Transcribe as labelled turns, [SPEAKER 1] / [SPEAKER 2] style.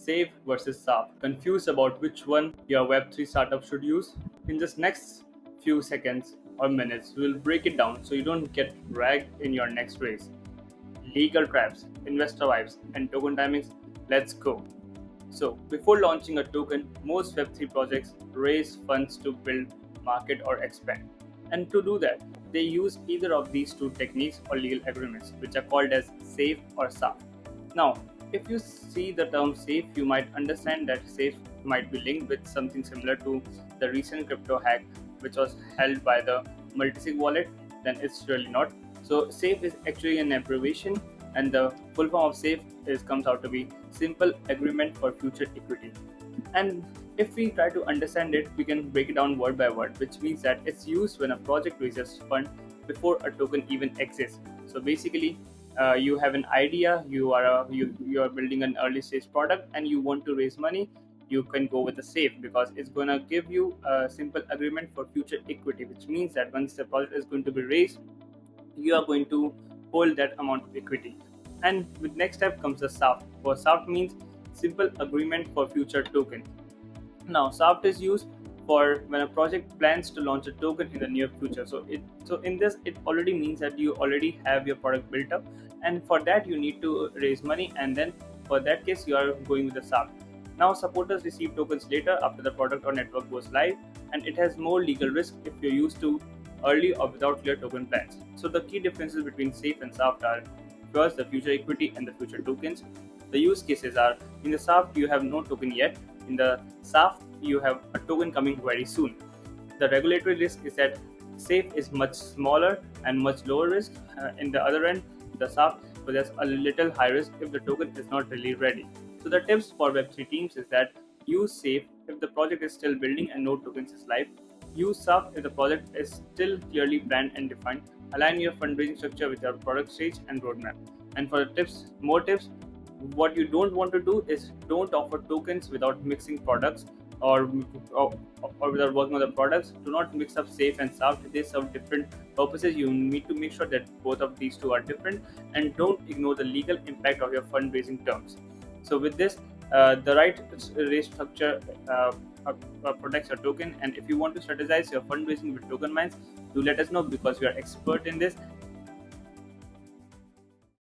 [SPEAKER 1] Safe versus SAFT. Confused about which one your Web3 startup should use? In just next few seconds or minutes, we'll break it down so you don't get dragged in your next race. Legal traps, investor vibes, and token timings. Let's go. So, before launching a token, most Web3 projects raise funds to build, market, or expand. And to do that, they use either of these two techniques or legal agreements, which are called as SAFE or SAFT. Now, if you see the term SAFE, you might understand that SAFE might be linked with something similar to the recent crypto hack, which was held by the multisig wallet. Then it's really not. So, SAFE is actually an abbreviation, and the full form of SAFE is comes out to be Simple Agreement for Future Equity. And if we try to understand it, we can break it down word by word, which means that it's used when a project raises fund before a token even exists. So basically, you have an idea, you are building an early stage product, and you want to raise money. You can go with a safe because it's gonna give you a simple agreement for future equity, which means that once the project is going to be raised, you are going to hold that amount of equity. And with next step comes the SAFT. For SAFT means simple agreement for future token. Now, SAFT is used for when a project plans to launch a token in the near future. So in this, it already means that you already have your product built up, and for that you need to raise money, and then for that case you are going with the SAFT. Now, supporters receive tokens later after the product or network goes live, and it has more legal risk if you're used to early or without clear token plans. So the key differences between SAFE and SAFT are first the future equity and the future tokens. The use cases are in the SAFT you have no token yet. In the SAFT you have a token coming very soon. The regulatory risk is that SAFE is much smaller and much lower risk. In the other end, the SAFT possesses a little high risk if the token is not really ready. So the tips for Web3 teams is that use SAFE if the project is still building and no tokens is live. Use SAFT if the project is still clearly planned and defined. Align your fundraising structure with your product stage and roadmap. And for the tips, more tips, what you don't want to do is don't offer tokens without mixing products or or without working on the products. Do not mix up safe and soft. They serve different purposes. You need to make sure that both of these two are different, and don't ignore the legal impact of your fundraising terms. So with this, the right raise structure protects your token. And if you want to strategize your fundraising with token mines, do let us know because we are expert in this,